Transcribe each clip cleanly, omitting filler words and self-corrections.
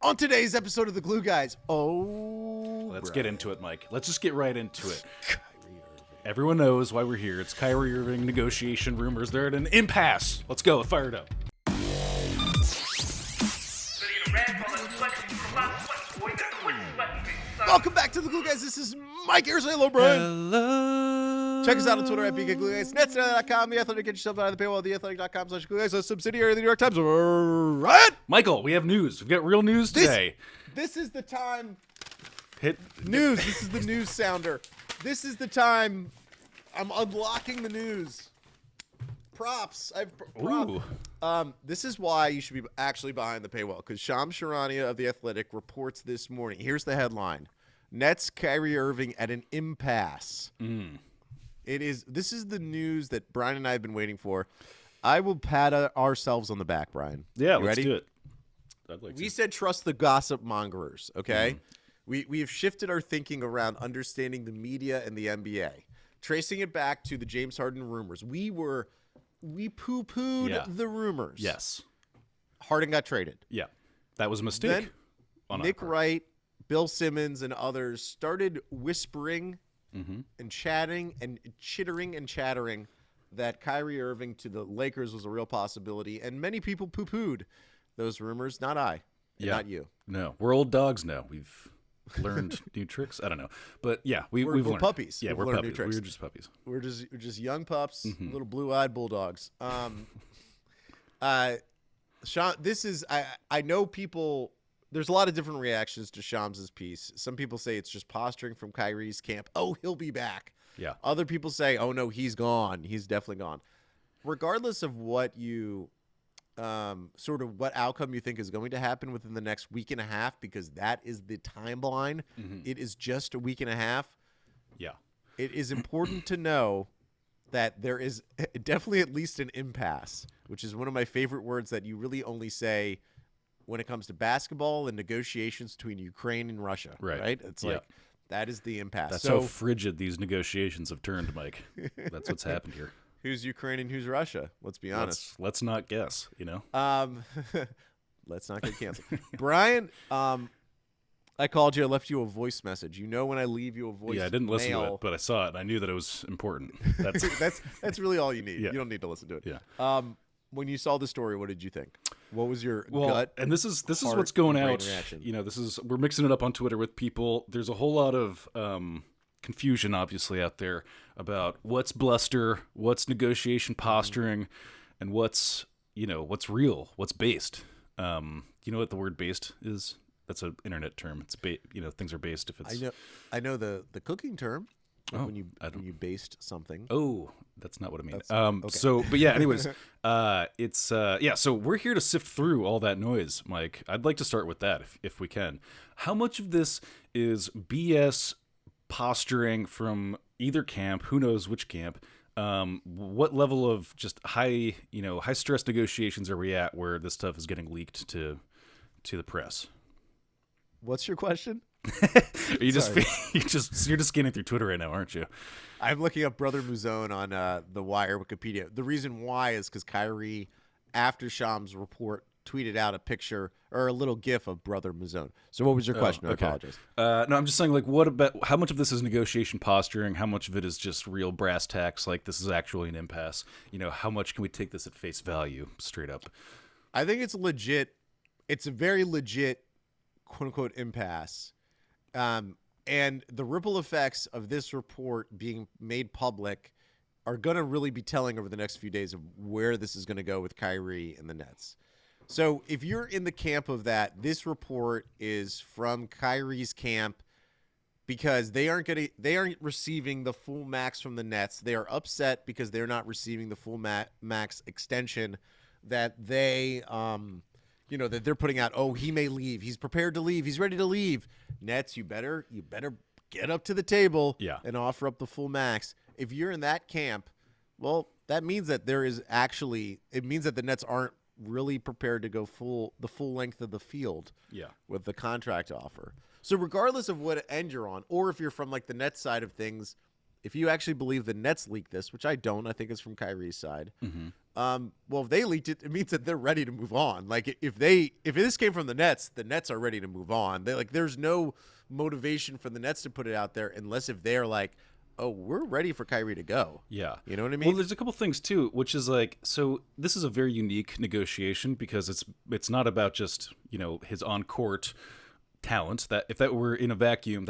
On today's episode of The Glue Guys, let's get into it, Mike. Let's just get right into it. Kyrie Irving. Everyone knows why we're here. It's Kyrie Irving negotiation rumors. They're at an impasse. Let's go. Fire it up. Welcome back to The Glue Guys. This is Mike Ayers. Hello, Brian. Hello. Check us out on Twitter at BKGlueGuys, Netsnet.com, The Athletic. Get yourself out of the paywall, TheAthletic.com/GlueGuys, a subsidiary of the New York Times. Right? Michael, we have news. We've got real news today. This is the time. Hit News. This is the news sounder. This is the time. I'm unlocking the news. Props. I have props. This is why you should be actually behind the paywall, because SHAMS of The Athletic reports this morning. Here's the headline. Nets Kyrie Irving at an impasse. This is the news that Brian and I have been waiting for. I will pat ourselves on the back, Brian. Yeah, you let's ready? do it. I'd like We to. said trust the gossip mongers, okay? We have shifted our thinking around understanding the media and the NBA. Tracing it back to the James Harden rumors. We poo-pooed the rumors. Yes. Harden got traded. Yeah. That was a mistake. Then on our Nick part. Wright, Bill Simmons, and others started whispering and chatting and chittering and chattering that Kyrie Irving to the Lakers was a real possibility, and many people poo-pooed those rumors. Not I, and not you. No, we're old dogs now. We've learned new tricks. I don't know, but yeah, we've We're learned. puppies. Yeah, We've we're learned new puppies. tricks. We're just puppies. We're just young pups, little blue-eyed bulldogs. Sean, this is I know people. There's a lot of different reactions to Shams's piece. Some people say it's just posturing from Kyrie's camp. Oh, he'll be back. Yeah. Other people say, oh no, he's gone. He's definitely gone. Regardless of what you, sort of what outcome you think is going to happen within the next week and a half, because that is the timeline. It is just a week and a half. Yeah. It is important to know that there is definitely at least an impasse, which is one of my favorite words that you really only say when it comes to basketball and negotiations between Ukraine and Russia. Right? It's like that is the impasse. That's so how frigid these negotiations have turned, Mike. That's what's happened here. who's Ukraine and who's Russia? Let's be honest. Let's not guess. You know. Let's not get canceled. Brian, I called you. I left you a voice message. You know when I leave you a voice. Yeah, I didn't listen to it, but I saw it, and I knew that it was important. That's really all you need. Yeah. You don't need to listen to it. Yeah. When you saw the story, what did you think? What was your gut? And this is heart, what's going brain out. reaction? You know, we're mixing it up on Twitter with people. There's a whole lot of confusion, obviously, out there about what's bluster, what's negotiation posturing, and what's real, what's based. You know what the word based is? That's an internet term. It's things are based if it's. I know the cooking term. Like Oh, when you baste something. Oh, that's not what I mean. Okay. So, but yeah, anyways, so we're here to sift through all that noise, Mike. I'd like to start with that if we can. How much of this is BS posturing from either camp? Who knows which camp? What level of just high stress negotiations are we at where this stuff is getting leaked to the press? What's your question? Are you you're just scanning through Twitter right now, aren't you? I'm looking up Brother Muzone on the Wire Wikipedia. The reason why is because Kyrie, after Shams' report, tweeted out a picture or a little GIF of Brother Muzone. So what was your question? Okay. I apologize. No, I'm just saying, like, how much of this is negotiation posturing? How much of it is just real brass tacks? Like, this is actually an impasse. How much can we take this at face value, straight up? I think it's legit. It's a very legit, quote unquote, impasse. And the ripple effects of this report being made public are going to really be telling over the next few days of where this is going to go with Kyrie and the Nets. So if you're in the camp of that, this report is from Kyrie's camp because they aren't receiving the full max from the Nets. They are upset because they're not receiving the full max extension that they that they're putting out. Oh, he may leave. He's prepared to leave. He's ready to leave. Nets, you better get up to the table and offer up the full max. If you're in that camp, well, that means that it means that the Nets aren't really prepared to go the full length of the field with the contract offer. So regardless of what end you're on, or if you're from like the Nets side of things, if you actually believe the Nets leaked this, which I don't, I think it's from Kyrie's side. Well, if they leaked it, it means that they're ready to move on. Like if this came from the Nets are ready to move on. There's no motivation for the Nets to put it out there unless if they're like, oh, we're ready for Kyrie to go. Yeah. You know what I mean? Well, there's a couple things too, which is like, so this is a very unique negotiation because it's not about just, his on-court talent. That if that were in a vacuum,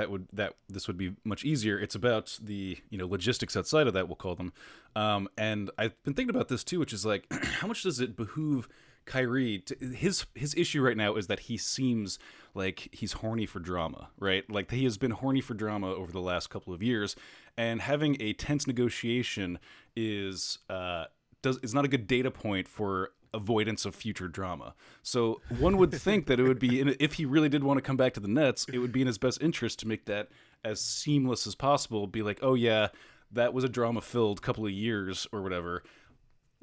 this would be much easier. It's about the, logistics outside of that, we'll call them. And I've been thinking about this too, which is like, how much does it behoove Kyrie his issue right now is that he seems like he's horny for drama, right? Like he has been horny for drama over the last couple of years, and having a tense negotiation is not a good data point for avoidance of future drama. So one would think that it would be if he really did want to come back to the Nets, it would be in his best interest to make that as seamless as possible. Be like, oh yeah, that was a drama-filled couple of years or whatever.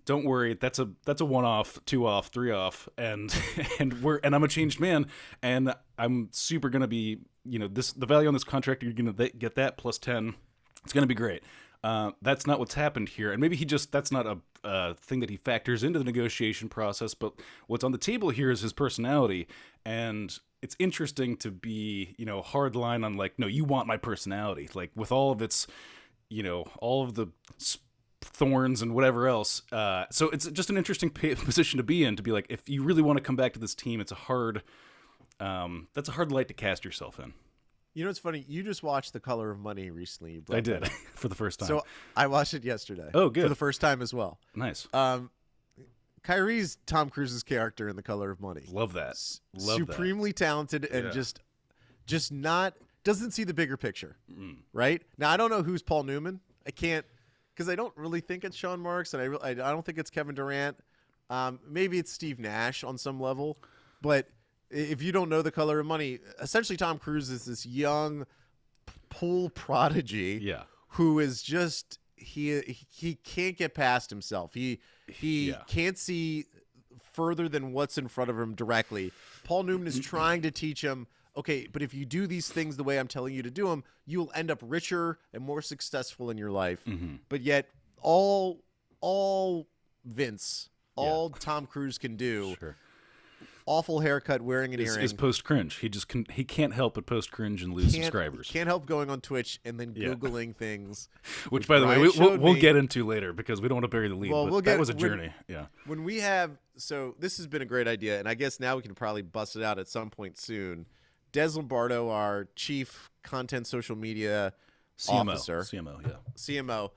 Don't worry, that's a 1 off, 2 off, 3 off, and I'm a changed man, and I'm super gonna be, the value on this contract, you're gonna get that plus 10. It's gonna be great. That's not what's happened here, and maybe that's not a thing that he factors into the negotiation process. But what's on the table here is his personality, and it's interesting to be, hard line on like, no, you want my personality, like with all of its, all of the thorns and whatever else. So it's just an interesting position to be in, to be like, if you really want to come back to this team, that's a hard light to cast yourself in. It's funny. You just watched The Color of Money recently. I did for the first time. So I watched it yesterday. Oh, good. For the first time as well. Nice. Kyrie's Tom Cruise's character in The Color of Money. Love that. Supremely talented and just not doesn't see the bigger picture. Right now, I don't know who's Paul Newman. I can't. Because I don't really think it's Sean Marks, and I don't think it's Kevin Durant. Maybe it's Steve Nash on some level. But if you don't know The Color of Money, essentially Tom Cruise is this young pool prodigy who is just he can't get past himself. He can't see further than what's in front of him directly. Paul Newman is trying to teach him, okay, but if you do these things the way I'm telling you to do them, you'll end up richer and more successful in your life. But yet all Vince, all Tom Cruise can do, awful haircut, wearing an earring, is post cringe. He can't help but post cringe and lose subscribers. Can't help going on Twitch and then Googling things. Which by the way, we'll get into later because we don't want to bury the lead. Well, that was a journey. When we have, so this has been a great idea, and I guess now we can probably bust it out at some point soon. Des Lombardo, our chief content social media officer. CMO.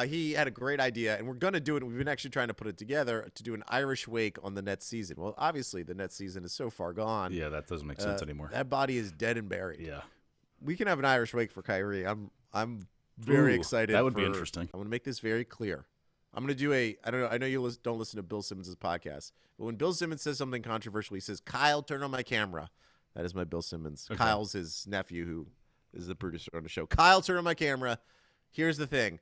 He had a great idea, and we're going to do it. We've been actually trying to put it together to do an Irish wake on the Nets season. Well, obviously, the Nets season is so far gone. Yeah, that doesn't make sense anymore. That body is dead and buried. Yeah. We can have an Irish wake for Kyrie. I'm very excited. That would be interesting. I'm going to make this very clear. I'm going to do I don't know. I know you don't listen to Bill Simmons' podcast, but when Bill Simmons says something controversial, he says, "Kyle, turn on my camera." That is my Bill Simmons. Okay. Kyle's his nephew, who is the producer on the show. Kyle, turn on my camera. Here's the thing.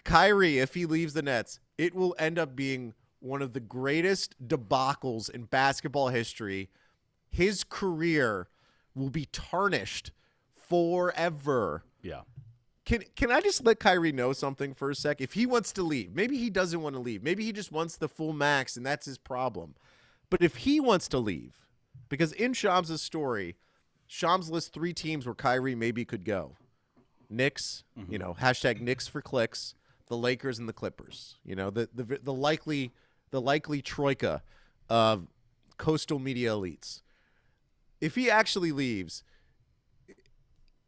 Kyrie, if he leaves the Nets, it will end up being one of the greatest debacles in basketball history. His career will be tarnished forever. Yeah. Can I just let Kyrie know something for a sec? If he wants to leave, maybe he doesn't want to leave. Maybe he just wants the full max, and that's his problem. But if he wants to leave, because in Shams' story, Shams lists 3 teams where Kyrie maybe could go. Knicks, hashtag Knicks for clicks, the Lakers and the Clippers. The likely troika of coastal media elites. If he actually leaves,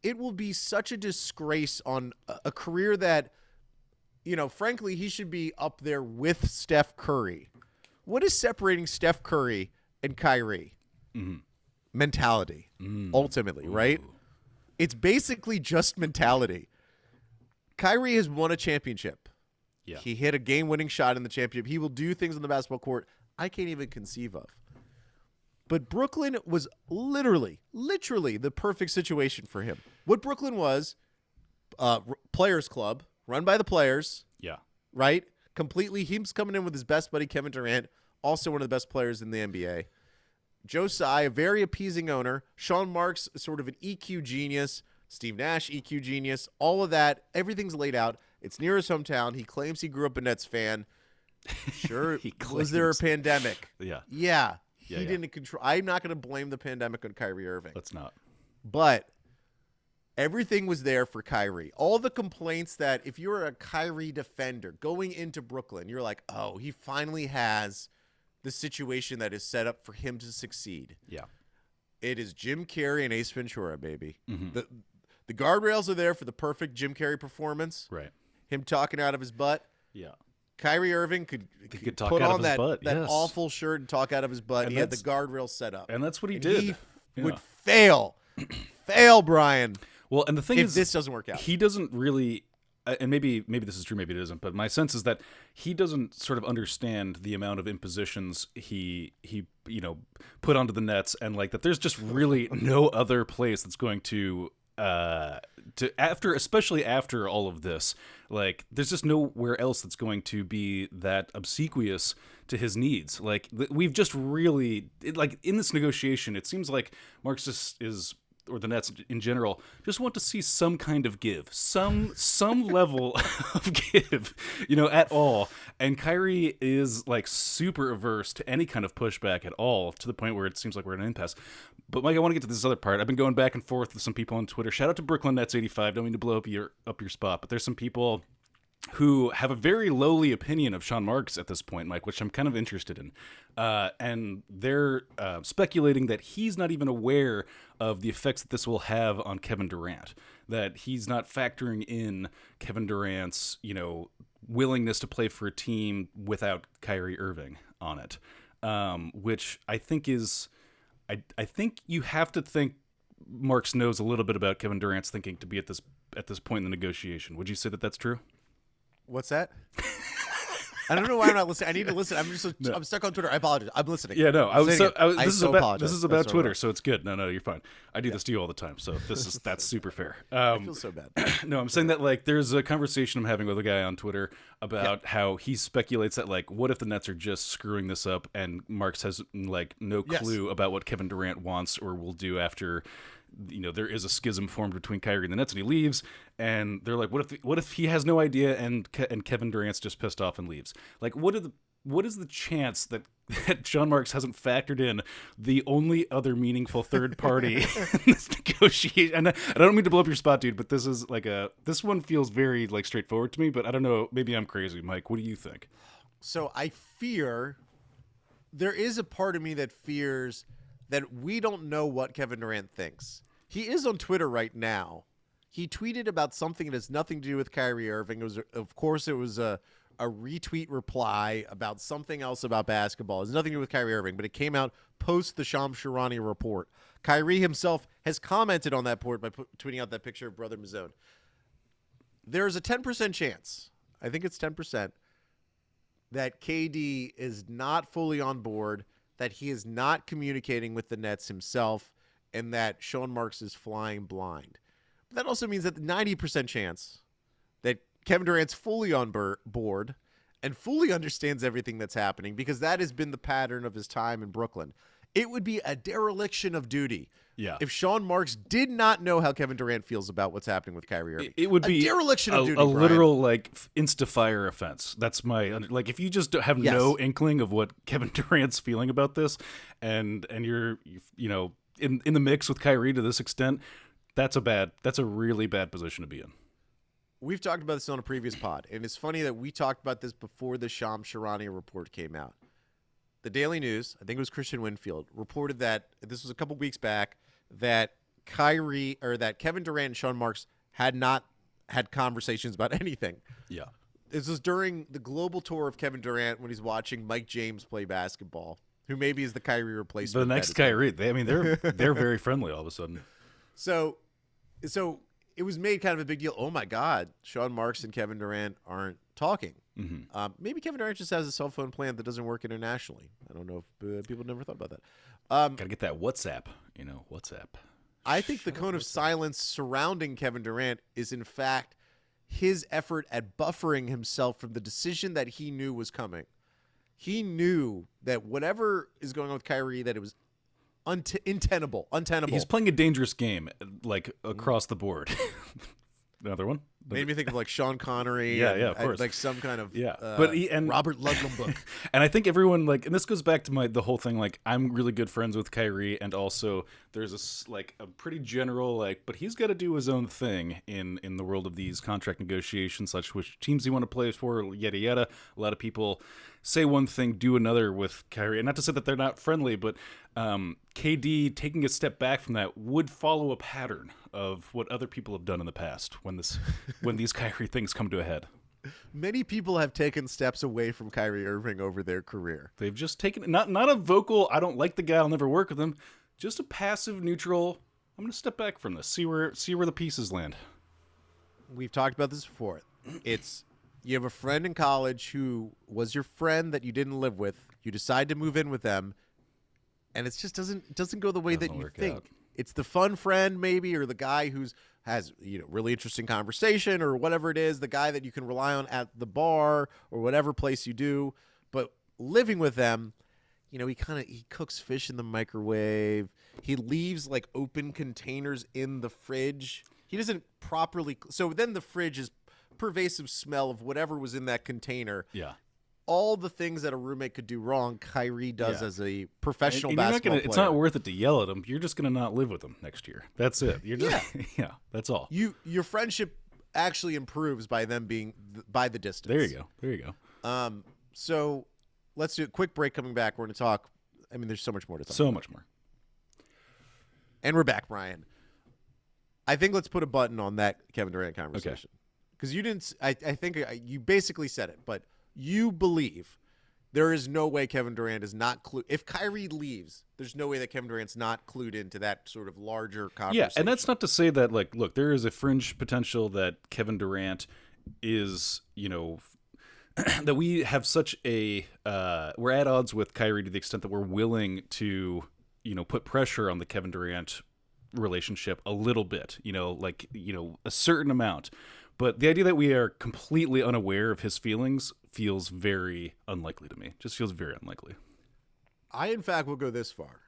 it will be such a disgrace on a career that, frankly, he should be up there with Steph Curry. What is separating Steph Curry and Kyrie? Mentality, ultimately, right? It's basically just mentality. Kyrie has won a championship. Yeah. He hit a game-winning shot in the championship. He will do things on the basketball court I can't even conceive of. But Brooklyn was literally the perfect situation for him. What Brooklyn was, players club, run by the players. Yeah. Right? Completely. He's coming in with his best buddy, Kevin Durant, also one of the best players in the NBA. Joe Tsai, a very appeasing owner. Sean Marks, sort of an EQ genius, Steve Nash, EQ genius, all of that. Everything's laid out. It's near his hometown. He claims he grew up a Nets fan. Sure. Was there a pandemic? Yeah. He didn't control. I'm not going to blame the pandemic on Kyrie Irving. Let's not. But everything was there for Kyrie. All the complaints that if you're a Kyrie defender going into Brooklyn, you're like, oh, he finally has the situation that is set up for him to succeed. Yeah. It is Jim Carrey and Ace Ventura, baby. Mm-hmm. The guardrails are there for the perfect Jim Carrey performance. Right. Him talking out of his butt. Yeah. Kyrie Irving could talk put out on of his that, butt. that Yes. awful shirt and talk out of his butt. And he had the guardrails set up. And that's what he did. He would fail. Fail, Brian. Well, and the thing if is, this doesn't work out. He doesn't really, and maybe this is true, maybe it isn't, but my sense is that he doesn't sort of understand the amount of impositions he put onto the Nets, and like that there's just really no other place that's going to especially after all of this, like there's just nowhere else that's going to be that obsequious to his needs. Like we've just really, like in this negotiation, it seems like Marx is or the Nets in general just want to see some kind of give, some level of give, at all. And Kyrie is like super averse to any kind of pushback at all, to the point where it seems like we're in an impasse. But Mike, I want to get to this other part. I've been going back and forth with some people on Twitter. Shout out to Brooklyn Nets 85. Don't mean to blow up your spot, but there's some people who have a very lowly opinion of Sean Marks at this point, Mike, which I'm kind of interested in. And they're speculating that he's not even aware of the effects that this will have on Kevin Durant, that he's not factoring in Kevin Durant's, willingness to play for a team without Kyrie Irving on it, which I think is... I think you have to think Marks knows a little bit about Kevin Durant's thinking to be at this point in the negotiation. Would you say that that's true? What's that? I don't know why I'm not listening. I need to listen. I'm stuck on Twitter. I apologize. I'm listening. Yeah, no. This is about Twitter, wrong. so it's good. No, you're fine. I do this to you all the time, so that's super fair. I feel so bad. No, I'm saying that like there's a conversation I'm having with a guy on Twitter about how he speculates that like what if the Nets are just screwing this up and Marks has like no clue about what Kevin Durant wants or will do after there is a schism formed between Kyrie and the Nets and he leaves, and they're like, what if he has no idea and Kevin Durant's just pissed off and leaves? Like what is the chance that Sean Marks hasn't factored in the only other meaningful third party in this negotiation? And I don't mean to blow up your spot, dude, but this is like this one feels very like straightforward to me, but I don't know, maybe I'm crazy. Mike, what do you think? So I fear there is a part of me that fears that we don't know what Kevin Durant thinks. He is on Twitter right now. He tweeted about something that has nothing to do with Kyrie Irving. It was a retweet reply about something else about basketball. It has nothing to do with Kyrie Irving, but it came out post the Shams Charania report. Kyrie himself has commented on that report by tweeting out that picture of Brother Mazone. There's a 10% chance, I think it's 10%, that KD is not fully on board, that he is not communicating with the Nets himself, and that Sean Marks is flying blind. But that also means that the 90% chance that Kevin Durant's fully on board and fully understands everything that's happening, because that has been the pattern of his time in Brooklyn. It would be a dereliction of duty if Sean Marks did not know how Kevin Durant feels about what's happening with Kyrie Irving. It would be a dereliction of duty, a Brian. literal like insta-fire offense. That's my like if you just have no inkling of what Kevin Durant's feeling about this, and you're in the mix with Kyrie to this extent, that's a really bad position to be in. We've talked about this on a previous pod, and it's funny that we talked about this before the Shams Charania report came out. The Daily News, I think it was Christian Winfield, reported that this was a couple weeks back that Kevin Durant and Sean Marks had not had conversations about anything. Yeah. This was during the global tour of Kevin Durant when he's watching Mike James play basketball, who maybe is the Kyrie replacement. The next Kyrie. They're very friendly all of a sudden. So it was made kind of a big deal. Oh my God, Sean Marks and Kevin Durant aren't talking. Mm-hmm. Maybe Kevin Durant just has a cell phone plan that doesn't work internationally. I don't know if people never thought about that. Gotta get that WhatsApp. WhatsApp. I think the cone of silence surrounding Kevin Durant is in fact his effort at buffering himself from the decision that he knew was coming. He knew that whatever is going on with Kyrie, that it was untenable. He's playing a dangerous game, like across the board. Another one. Made me think of like Sean Connery. Yeah, and, yeah, of course. like some kind of but Robert Ludlum book. And I think everyone like, and this goes back to the whole thing. Like, I'm really good friends with Kyrie, and also there's a pretty general like, but he's got to do his own thing in the world of these contract negotiations, such which teams he want to play for, yada yada. A lot of people say one thing, do another with Kyrie, and not to say that they're not friendly, but KD taking a step back from that would follow a pattern of what other people have done in the past when these Kyrie things come to a head. Many people have taken steps away from Kyrie Irving over their career. They've just taken not a vocal, I don't like the guy, I'll never work with him, just a passive, neutral, I'm going to step back from this, see where the pieces land. We've talked about this before. You have a friend in college who was your friend that you didn't live with. You decide to move in with them, and it just doesn't go the way that you think. Out. It's the fun friend maybe, or the guy who's has really interesting conversation, or whatever it is, the guy that you can rely on at the bar or whatever place you do. But living with them, he cooks fish in the microwave. He leaves like open containers in the fridge. He doesn't properly. So then the fridge is pervasive smell of whatever was in that container. Yeah. All the things that a roommate could do wrong, Kyrie does as a professional and basketball player. It's not worth it to yell at him. You're just going to not live with him next year. That's it. You're just, yeah, that's all. Your friendship actually improves by them being by the distance. There you go. So let's do a quick break. Coming back, we're going to talk. I mean, there's so much more to talk. So much more. And we're back, Brian. I think let's put a button on that Kevin Durant conversation. Because you didn't. I think you basically said it, but you believe there is no way Kevin Durant is not clued. If Kyrie leaves, there's no way that Kevin Durant's not clued into that sort of larger conversation. Yeah, and that's not to say that, like, look, there is a fringe potential that Kevin Durant is, that we have such a we're at odds with Kyrie to the extent that we're willing to, put pressure on the Kevin Durant relationship a little bit, a certain amount. But the idea that we are completely unaware of his feelings feels very unlikely to me. Just feels very unlikely. I, in fact, will go this far.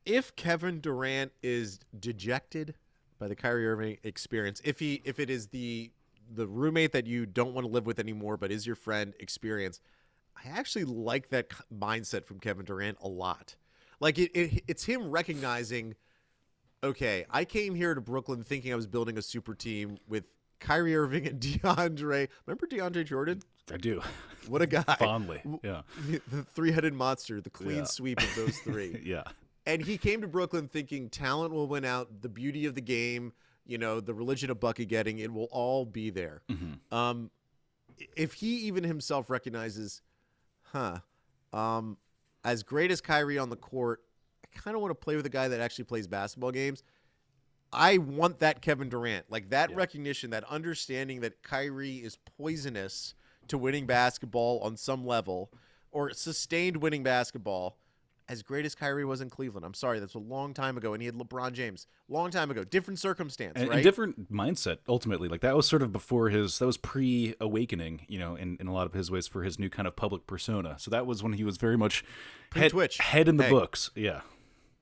If Kevin Durant is dejected by the Kyrie Irving experience, if it is the roommate that you don't want to live with anymore but is your friend experience, I actually like that mindset from Kevin Durant a lot. Like it's him recognizing, okay, I came here to Brooklyn thinking I was building a super team with Kyrie Irving and DeAndre. Remember DeAndre Jordan? I do. What a guy. Fondly, yeah. The three-headed monster, the clean sweep of those three. Yeah. And he came to Brooklyn thinking talent will win out, the beauty of the game, the religion of bucket getting, it will all be there. Mm-hmm. If he even himself recognizes, as great as Kyrie on the court, I kind of want to play with a guy that actually plays basketball games. I want that Kevin Durant, like that recognition, that understanding that Kyrie is poisonous to winning basketball on some level, or sustained winning basketball, as great as Kyrie was in Cleveland. I'm sorry, that's a long time ago, and he had LeBron James. Long time ago. Different circumstance, right? And different mindset, ultimately. Like, that was sort of before that was pre-awakening, in a lot of his ways for his new kind of public persona. So that was when he was very much head in the books. Yeah.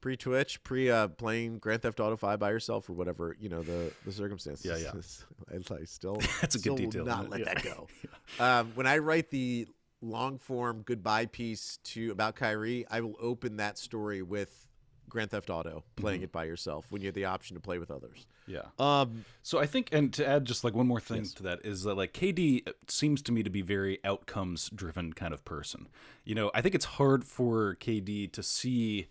Pre-Twitch, playing Grand Theft Auto 5 by yourself or whatever, the circumstances. Yeah. I still that's a good detail. Not let that go. When I write the long-form goodbye piece about Kyrie, I will open that story with Grand Theft Auto, playing it by yourself when you have the option to play with others. Yeah. So I think, and to add just like one more thing to that, is that like KD seems to me to be very outcomes-driven kind of person. I think it's hard for KD to see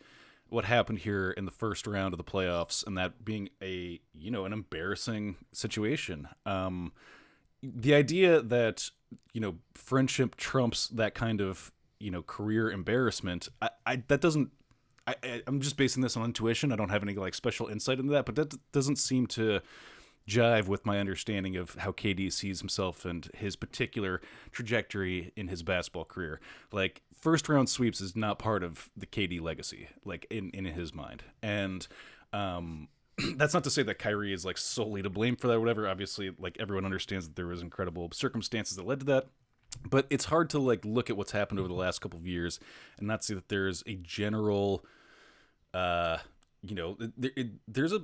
what happened here in the first round of the playoffs, and that being an embarrassing situation. The idea that, friendship trumps that kind of, career embarrassment, I'm just basing this on intuition. I don't have any like special insight into that, but that doesn't seem to jive with my understanding of how KD sees himself and his particular trajectory in his basketball career. Like, first round sweeps is not part of the KD legacy, like in his mind. And that's not to say that Kyrie is like solely to blame for that or whatever. Obviously, like, everyone understands that there was incredible circumstances that led to that. But it's hard to like look at what's happened over the last couple of years and not see that there's a general There's a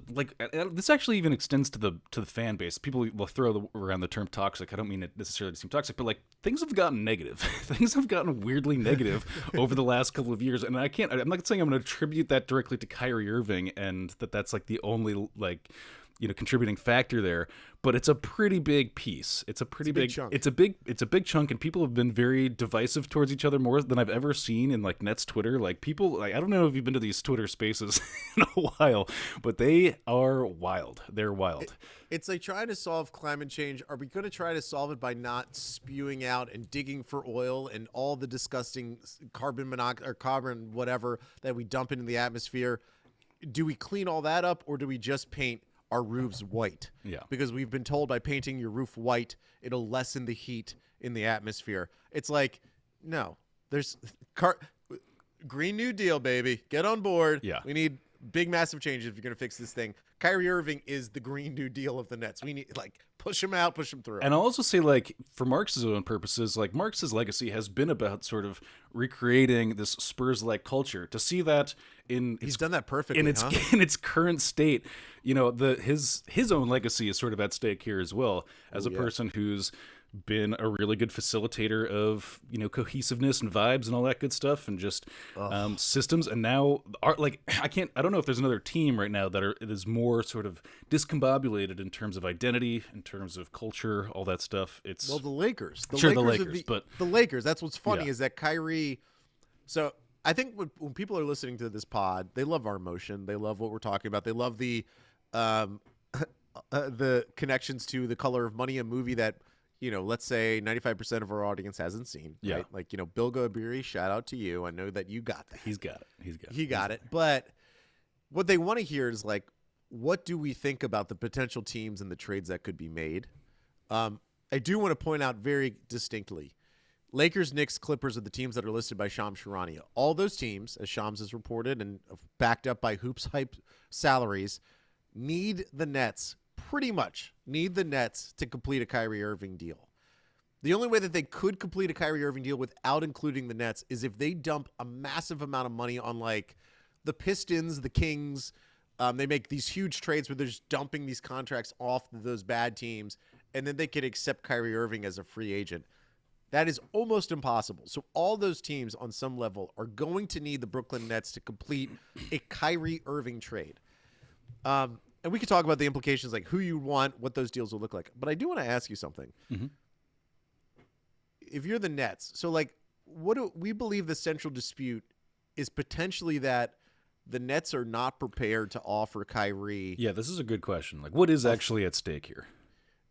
this actually even extends to the fan base. People will throw around the term toxic. I don't mean it necessarily to seem toxic, but like things have gotten negative. Things have gotten weirdly negative over the last couple of years, and I'm not saying I'm going to attribute that directly to Kyrie Irving and that's like the only contributing factor there, but it's a pretty big piece. It's a big chunk. It's a big chunk, and people have been very divisive towards each other more than I've ever seen in like Nets Twitter. Like people, I don't know if you've been to these Twitter spaces in a while, but they are wild. They're wild. It's like trying to solve climate change. Are we going to try to solve it by not spewing out and digging for oil and all the disgusting carbon monoxide or carbon whatever that we dump into the atmosphere? Do we clean all that up, or do we just paint our roofs white? Yeah. Because we've been told by painting your roof white, it'll lessen the heat in the atmosphere. It's like, no, there's Green New Deal, baby. Get on board. Yeah. We need big, massive changes if you're going to fix this thing. Kyrie Irving is the Green New Deal of the Nets. We need push him out, push him through. And I'll also say, for Mark's own purposes, Mark's legacy has been about sort of recreating this Spurs-like culture. To see that he's done that perfectly in its current state, his own legacy is sort of at stake here as well, as a person who's been a really good facilitator of cohesiveness and vibes and all that good stuff, and just systems. And now I don't know if there's another team right now that is more sort of discombobulated in terms of identity, in terms of culture, all that stuff. It's the Lakers. The Lakers, but the Lakers. That's what's funny is that Kyrie. So I think when people are listening to this pod, they love our emotion. They love what we're talking about. They love the connections to The Color of Money, a movie that let's say 95% of our audience hasn't seen. Yeah. Right? Like Bill Gabiri, shout out to you. I know that you got that. He's got it. He got it. But what they want to hear is what do we think about the potential teams and the trades that could be made? I do want to point out very distinctly, Lakers, Knicks, Clippers are the teams that are listed by Shams Charania. All those teams, as Shams has reported and backed up by Hoops Hype salaries, pretty much need the Nets to complete a Kyrie Irving deal. The only way that they could complete a Kyrie Irving deal without including the Nets is if they dump a massive amount of money on the Pistons, the Kings. They make these huge trades where they're just dumping these contracts off those bad teams, and then they could accept Kyrie Irving as a free agent. That is almost impossible. So all those teams on some level are going to need the Brooklyn Nets to complete a Kyrie Irving trade. And we could talk about the implications, like who you want, what those deals will look like. But I do want to ask you something. Mm-hmm. If you're the Nets, so what do we believe the central dispute is potentially that the Nets are not prepared to offer Kyrie. Yeah, this is a good question. What is actually at stake here?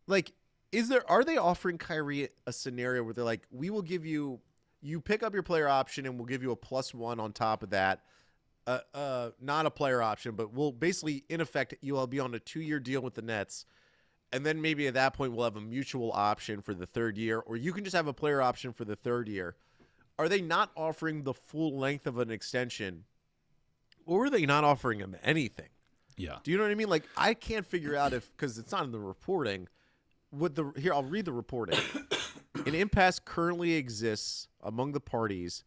Are they offering Kyrie a scenario where they're like, we will give you pick up your player option and we'll give you a +1 on top of that. Not a player option, but we'll basically, in effect, you'll be on a 2-year deal with the Nets. And then maybe at that point we'll have a mutual option for the 3rd year, or you can just have a player option for the 3rd year. Are they not offering the full length of an extension, or are they not offering him anything? Yeah. Do you know what I mean? I can't figure out because it's not in the reporting. Here, I'll read the reporting. An impasse currently exists among the parties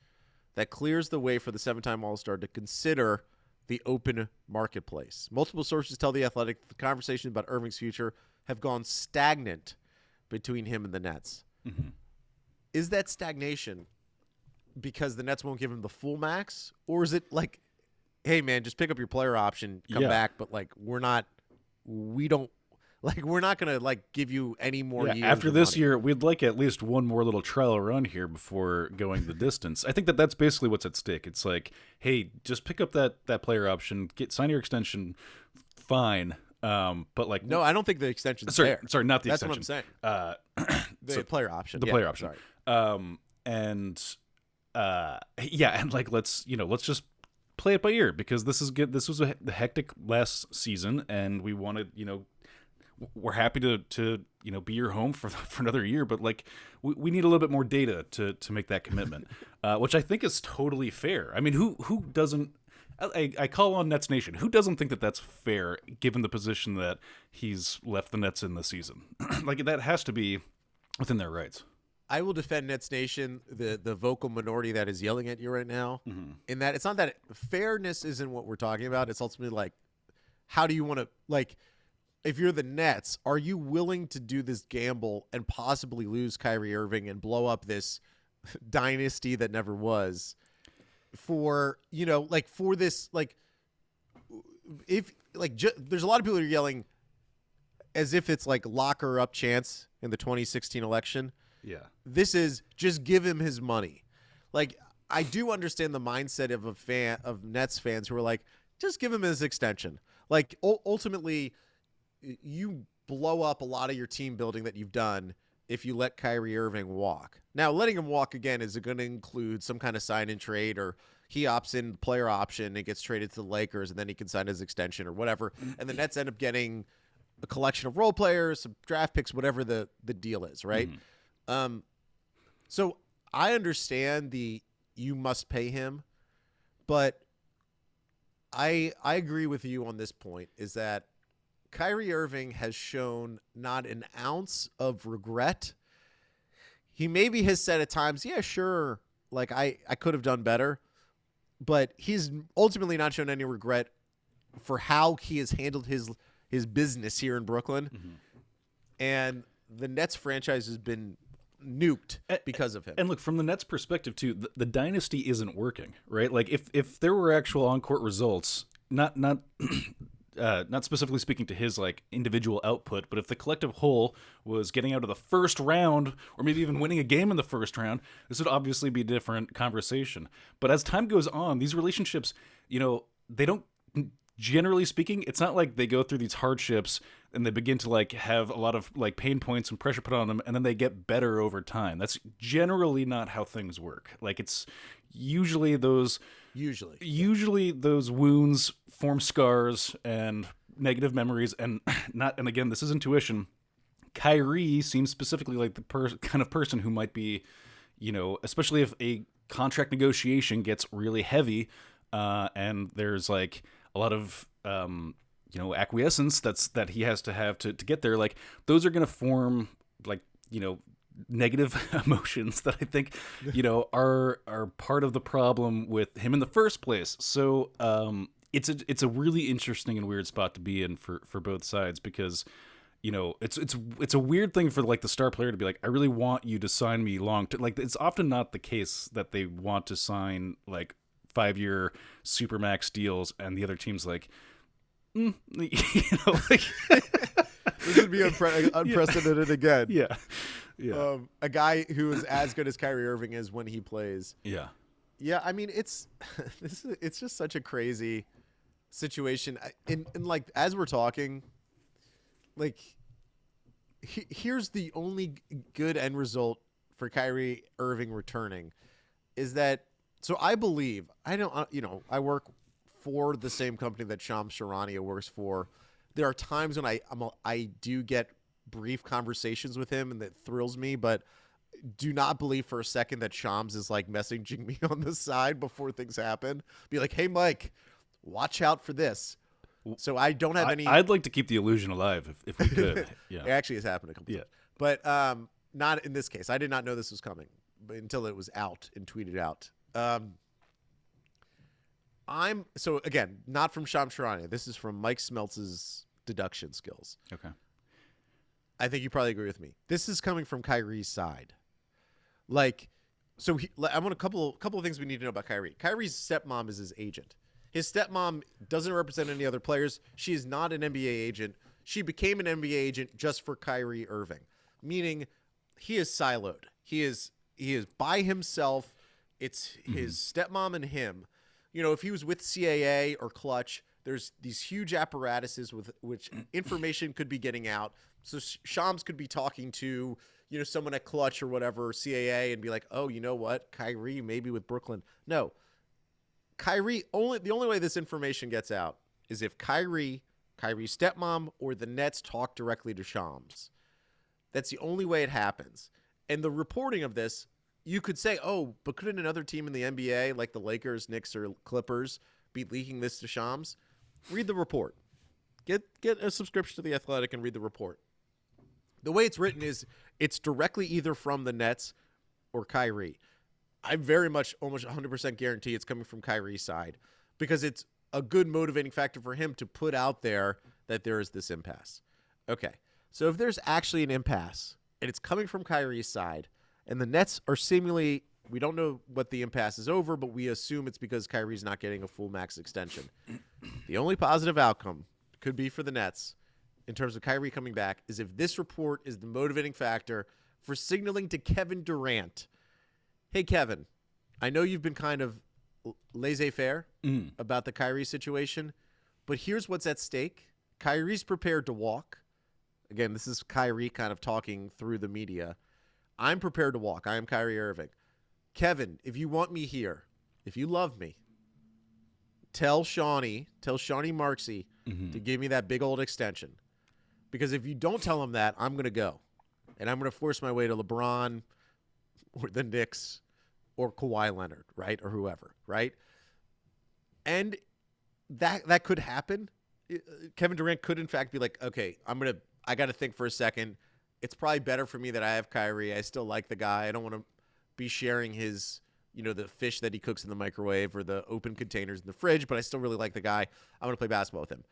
that clears the way for the 7-time All-Star to consider the open marketplace. Multiple sources tell The Athletic the conversations about Irving's future have gone stagnant between him and the Nets. Mm-hmm. Is that stagnation because the Nets won't give him the full max? Or is it hey, man, just pick up your player option, come back, but we're not going to give you any more years. After this year, we'd like at least one more little trial run here before going the distance. I think that's basically what's at stake. It's hey, just pick up that player option, sign your extension, fine. But no, I don't think the extension's there. Sorry, not the That's extension. That's what I'm saying. The player option. The player option. Sorry. And let's just play it by ear, because this is good. This was a hectic last season, and we wanted, we're happy to be your home for another year, but we need a little bit more data to make that commitment, which I think is totally fair. I mean, who doesn't? I call on Nets Nation. Who doesn't think that that's fair, given the position that he's left the Nets in this season? That has to be within their rights. I will defend Nets Nation, the vocal minority that is yelling at you right now. In that it's not that fairness isn't what we're talking about. It's ultimately like, how do you want to, like, if you're the Nets, are you willing to do this gamble and possibly lose Kyrie Irving and blow up this dynasty that never was for, you know, like for this, like, if like there's a lot of people who are yelling as if it's like locker up chance in the 2016 election. Yeah. This is just give him his money. Like, I do understand the mindset of a fan of Nets fans who are like, just give him his extension. Like, ultimately, you blow up a lot of your team building that you've done if you let Kyrie Irving walk. Now, letting him walk again is going to include some kind of sign and trade, or he opts in player option and gets traded to the Lakers, and then he can sign his extension or whatever. And the Nets end up getting a collection of role players, some draft picks, whatever the deal is, right? So I understand you must pay him, but I agree with you on this point, is that Kyrie Irving has shown not an ounce of regret. He maybe has said at times, yeah, sure, like I could have done better, but he's ultimately not shown any regret for how he has handled his business here in Brooklyn. And the Nets franchise has been nuked because of him. And look, from the Nets perspective too, the dynasty isn't working, right? Like if there were actual on-court results, not specifically speaking to his like individual output, but if the collective whole was getting out of the first round or maybe even winning a game in the first round, this would obviously be a different conversation. But as time goes on, these relationships, you know, they don't, generally speaking, it's not like they go through these hardships and they begin to like have a lot of like pain points and pressure put on them and then they get better over time. That's generally not how things work. Like it's usually those wounds form scars and negative memories, and again, this is intuition. Kyrie seems specifically like the kind of person who might be, you know, especially if a contract negotiation gets really heavy, and there's like a lot of you know, acquiescence that he has to have to get there. Like those are going to form like, you know, negative emotions that I think, you know, are part of the problem with him in the first place. So it's a really interesting and weird spot to be in for both sides, because, you know, it's a weird thing for like the star player to be like, I really want you to sign me long term. Like it's often not the case that they want to sign like 5-year supermax deals, and the other team's like, you know, like this would be unprecedented again. Yeah. A guy who is as good as Kyrie Irving is when he plays. Yeah. I mean, it's just such a crazy situation. And like as we're talking, like here's the only good end result for Kyrie Irving returning is that. So I believe I work for the same company that Shams Charania works for. There are times when I do get brief conversations with him, and that thrills me, but do not believe for a second that Shams is like messaging me on the side before things happen. Be like, hey, Mike, watch out for this. So I don't have any. I'd like to keep the illusion alive if we could. Yeah. It actually has happened a couple times. But not in this case. I did not know this was coming until it was out and tweeted out. So again, not from Shams Charania. This is from Mike Smeltz's deduction skills. Okay. I think you probably agree with me. This is coming from Kyrie's side. Like, so I want a couple of things we need to know about Kyrie. Kyrie's stepmom is his agent. His stepmom doesn't represent any other players. She is not an NBA agent. She became an NBA agent just for Kyrie Irving, meaning he is siloed. He is by himself. It's his stepmom and him. You know, if he was with CAA or Clutch, there's these huge apparatuses with which information could be getting out. So Shams could be talking to, you know, someone at Clutch or whatever, CAA, and be like, oh, you know what? Kyrie maybe with Brooklyn. No. The only way this information gets out is if Kyrie's stepmom or the Nets talk directly to Shams. That's the only way it happens. And the reporting of this, you could say, oh, but couldn't another team in the NBA, like the Lakers, Knicks, or Clippers, be leaking this to Shams? Read the report. Get a subscription to The Athletic and read the report. The way it's written is it's directly either from the Nets or Kyrie. I very much almost 100% guarantee it's coming from Kyrie's side because it's a good motivating factor for him to put out there that there is this impasse. Okay, so if there's actually an impasse and it's coming from Kyrie's side and the Nets are seemingly, we don't know what the impasse is over, but we assume it's because Kyrie's not getting a full max extension. The only positive outcome could be for the Nets in terms of Kyrie coming back is if this report is the motivating factor for signaling to Kevin Durant, hey, Kevin, I know you've been kind of laissez-faire about the Kyrie situation, but here's what's at stake. Kyrie's prepared to walk. Again, this is Kyrie kind of talking through the media. I'm prepared to walk. I am Kyrie Irving. Kevin, if you want me here, if you love me, tell Shawnee Marksy to give me that big old extension. Because if you don't tell him that, I'm going to go. And I'm going to force my way to LeBron or the Knicks or Kawhi Leonard, right? Or whoever, right? And that could happen. Kevin Durant could, in fact, be like, okay, I got to think for a second. It's probably better for me that I have Kyrie. I still like the guy. I don't want to be sharing his, the fish that he cooks in the microwave or the open containers in the fridge, but I still really like the guy. I want to play basketball with him.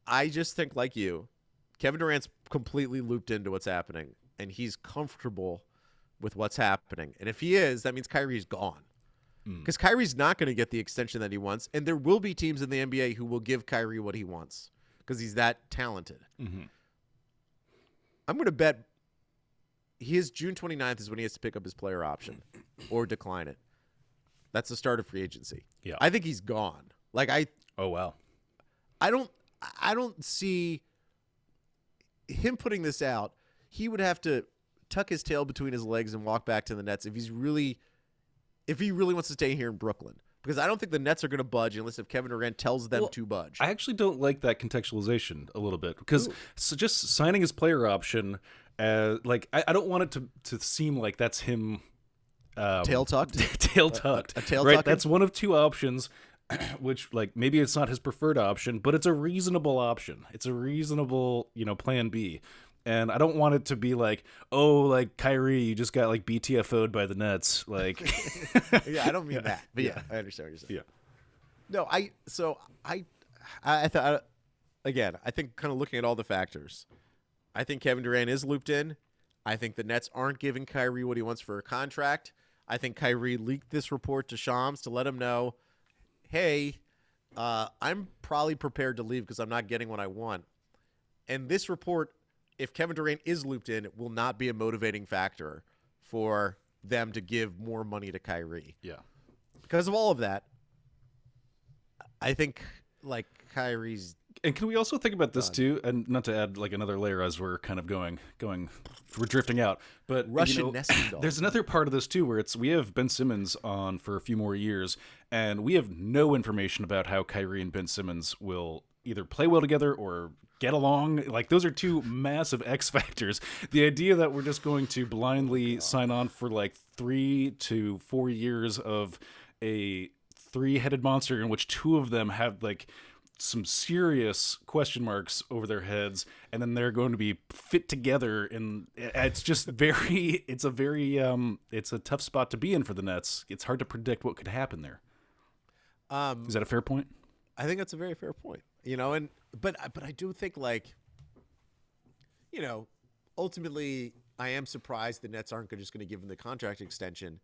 I just think, like you, Kevin Durant's completely looped into what's happening, and he's comfortable with what's happening. And if he is, that means Kyrie's gone. Because Kyrie's not going to get the extension that he wants, and there will be teams in the NBA who will give Kyrie what he wants because he's that talented. I'm going to bet June 29th is when he has to pick up his player option or decline it. That's the start of free agency. Yeah. I think he's gone. Oh, wow. I don't see him putting this out. He would have to tuck his tail between his legs and walk back to the Nets if he really wants to stay here in Brooklyn. Because I don't think the Nets are going to budge unless if Kevin Durant tells them to budge. I actually don't like that contextualization a little bit because just signing his player option, I don't want it to seem like that's him tail tucked. Tail tucked. A tail right. tucking? That's one of two options. Which, maybe it's not his preferred option, but it's a reasonable option. It's a reasonable, plan B. And I don't want it to be like, Kyrie, you just got BTFO'd by the Nets. Yeah, I don't mean that. But yeah, I understand what you're saying. Yeah. No, I thought, again, I think kind of looking at all the factors, I think Kevin Durant is looped in. I think the Nets aren't giving Kyrie what he wants for a contract. I think Kyrie leaked this report to Shams to let him know, hey, I'm probably prepared to leave because I'm not getting what I want. And this report, if Kevin Durant is looped in, it will not be a motivating factor for them to give more money to Kyrie. Yeah. Because of all of that, I think, Kyrie's... And can we also think about this too, and not to add another layer as we're kind of going, we're drifting out, but Russian nesting doll. There's another part of this too where we have Ben Simmons on for a few more years, and we have no information about how Kyrie and Ben Simmons will either play well together or get along. Those are two massive X factors. The idea that we're just going to blindly sign on for 3 to 4 years of a three-headed monster in which two of them have some serious question marks over their heads, and then they're going to be fit together, and it's just it's a tough spot to be in for the Nets. It's hard to predict what could happen there. Is that a fair point? I think that's a very fair point. But I do think ultimately I am surprised the Nets aren't just going to give him the contract extension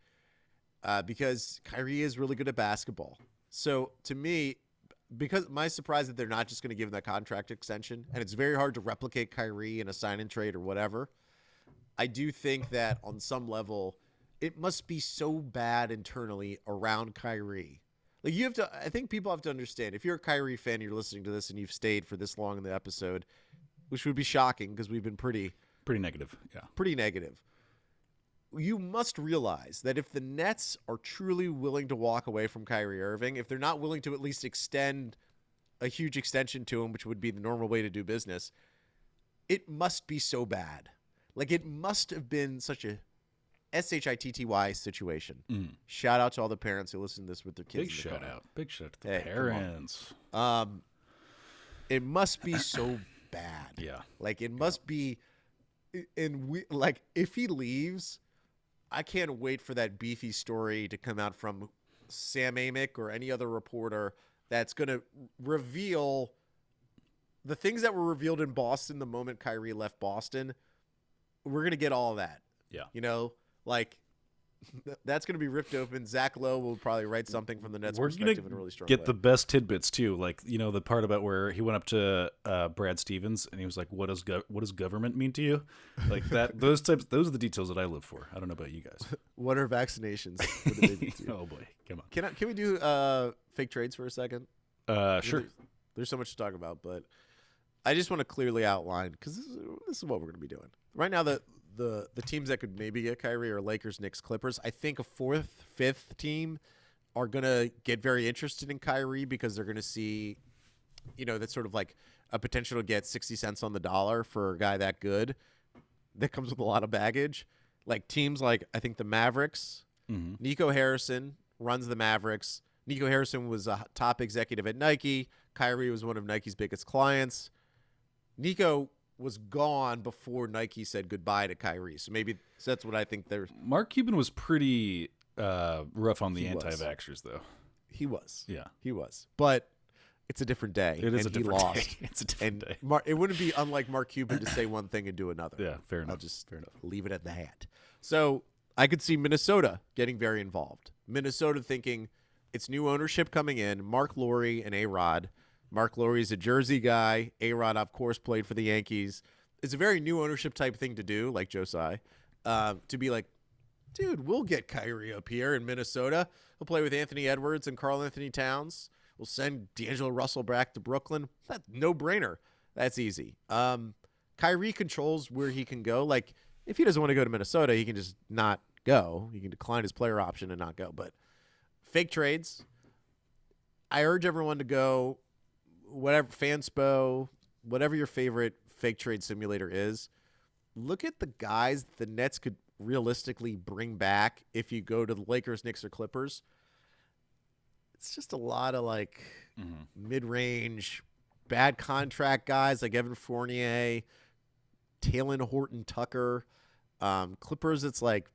because Kyrie is really good at basketball. So to me, because my surprise that they're not just going to give him that contract extension, and it's very hard to replicate Kyrie in a sign and trade or whatever. I do think that on some level, it must be so bad internally around Kyrie. I think people have to understand, if you're a Kyrie fan, you're listening to this and you've stayed for this long in the episode, which would be shocking because we've been pretty negative. Yeah. Pretty negative. You must realize that if the Nets are truly willing to walk away from Kyrie Irving, if they're not willing to at least extend a huge extension to him, which would be the normal way to do business, it must be so bad. It must have been such a SHITTY situation. Shout out to all the parents who listen to this with their kids. Big shout out to the parents. It must be so bad. Yeah. It must be and we like if he leaves, I can't wait for that beefy story to come out from Sam Amick or any other reporter that's going to reveal the things that were revealed in Boston the moment Kyrie left Boston. We're going to get all of that. Yeah. You know, like that's going to be ripped open. Zach Lowe will probably write something from the Nets perspective in a really strong way. Get the best tidbits too, like the part about where he went up to Brad Stevens and he was like, "What does government mean to you?" Like that. Those are the details that I live for. I don't know about you guys. What are vaccinations? What do they mean to you? Oh boy, come on. Can we do fake trades for a second? Sure. There's so much to talk about, but I just want to clearly outline because this is what we're going to be doing right now. The teams that could maybe get Kyrie are Lakers, Knicks, Clippers. I think a fourth, fifth team are going to get very interested in Kyrie because they're going to see, that's sort of like a potential to get 60 cents on the dollar for a guy that good. That comes with a lot of baggage. Like teams like I think the Mavericks, Nico Harrison runs the Mavericks. Nico Harrison was a top executive at Nike. Kyrie was one of Nike's biggest clients. Nico was gone before Nike said goodbye to Kyrie. So that's what I think there's. Mark Cuban was pretty rough on the anti-vaxxers, though. He was. Yeah. He was. But it's a different day. It is a different day. It's a different day. It wouldn't be unlike Mark Cuban to say one thing and do another. Yeah, fair enough. I'll just leave it at that. So I could see Minnesota getting very involved. Minnesota thinking it's new ownership coming in, Mark Lowry and A-Rod. Mark Lowry's a Jersey guy. A-Rod, of course, played for the Yankees. It's a very new ownership type thing to do, like Josai, to be like, dude, we'll get Kyrie up here in Minnesota. He'll play with Anthony Edwards and Karl Anthony Towns. We'll send D'Angelo Russell back to Brooklyn. That's no-brainer. That's easy. Kyrie controls where he can go. Like, if he doesn't want to go to Minnesota, he can just not go. He can decline his player option and not go. But fake trades, I urge everyone to go – whatever Fanspo, whatever your favorite fake trade simulator is, look at the guys the Nets could realistically bring back if you go to the Lakers, Knicks, or Clippers. It's just a lot of like mid-range, bad contract guys like Evan Fournier, Talen Horton-Tucker. Clippers, it's like,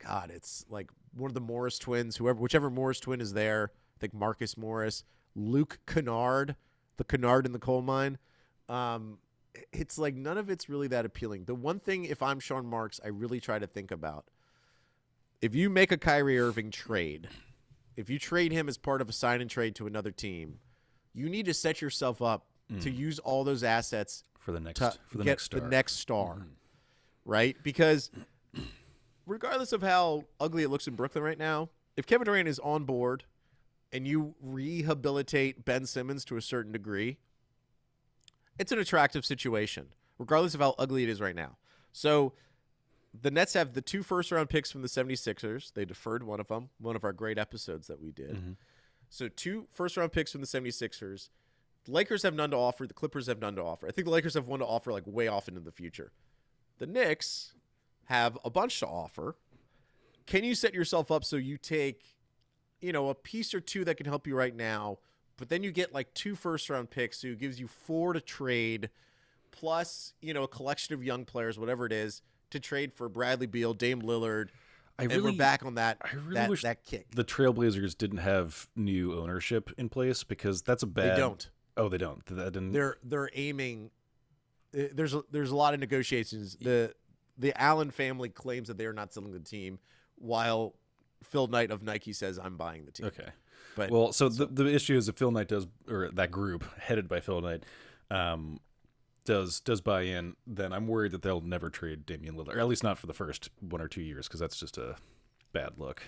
God, it's like one of the Morris twins, whichever Morris twin is there. I think Marcus Morris, Luke Kennard, the Kennard in the coal mine. It's like none of it's really that appealing. The one thing, if I'm Sean Marks, I really try to think about, if you make a Kyrie Irving trade, if you trade him as part of a sign and trade to another team, you need to set yourself up to use all those assets for the next star. Right? Because regardless of how ugly it looks in Brooklyn right now, if Kevin Durant is on board and you rehabilitate Ben Simmons to a certain degree, it's an attractive situation, regardless of how ugly it is right now. So the Nets have the 2 first-round picks from the 76ers. They deferred one of them, one of our great episodes that we did. So 2 first-round picks from the 76ers. The Lakers have none to offer. The Clippers have none to offer. I think the Lakers have one to offer like way off into the future. The Knicks have a bunch to offer. Can you set yourself up so you take a piece or two that can help you right now, but then you get like 2 first-round picks, so it gives you 4 to trade, plus, a collection of young players, whatever it is, to trade for Bradley Beal, Dame Lillard, and we're back on that. I really wish that kick. The Trailblazers didn't have new ownership in place because that's a bad. They don't. Oh, they don't. That didn't. They're aiming. There's a lot of negotiations. The Allen family claims that they are not selling the team, while Phil Knight of Nike says, I'm buying the team. Okay. But the issue is if Phil Knight does, or that group headed by Phil Knight, does buy in, then I'm worried that they'll never trade Damian Lillard, or at least not for the first 1 or 2 years, because that's just a bad look.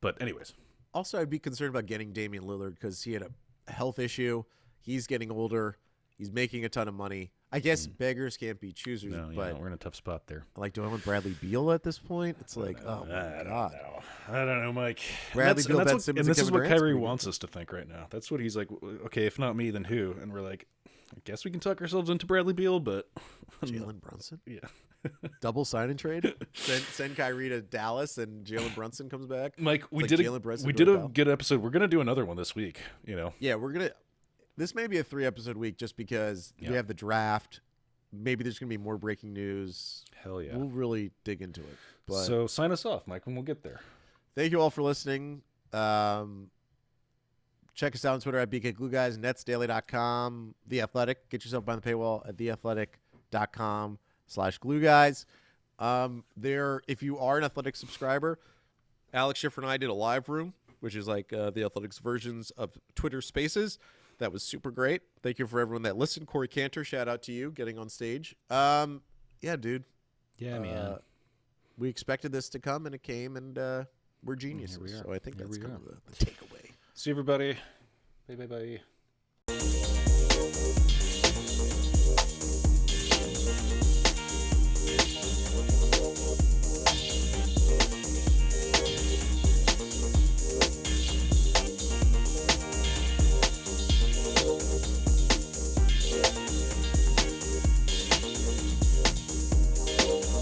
But anyways. Also, I'd be concerned about getting Damian Lillard because he had a health issue. He's getting older. He's making a ton of money. I guess beggars can't be choosers, but we're in a tough spot there. Like, do I want Bradley Beal at this point? It's like, oh my God. I don't know, Mike. Bradley Beal, Ben Simmons, and this is what Durant's Kyrie wants us to think right now. That's what he's like, okay, if not me, then who? And we're like, I guess we can talk ourselves into Bradley Beal, but Jalen Brunson? Yeah. Double sign and trade? Send Kyrie to Dallas and Jalen Brunson comes back? Mike, we did a good episode. We're going to do another one this week, Yeah, this may be a 3-episode week just because we have the draft maybe there's going to be more breaking news. Hell yeah. We'll really dig into it. But So sign us off, Mike, and we'll get there. thank you all for listening. Check us out on Twitter at BKGlueGuys, netsdaily.com, The Athletic. Get yourself behind the paywall at theathletic.com/glueguys. If you are an Athletic subscriber, Alex Schiffer and I did a live room, which is like the Athletics versions of Twitter Spaces. That was super great. Thank you for everyone that listened. Corey Cantor, shout out to you getting on stage. Yeah, dude. Yeah, man. We expected this to come, and it came, and we're geniuses. Here we are. So I think Here that's we kind are. of the takeaway. See everybody. Bye.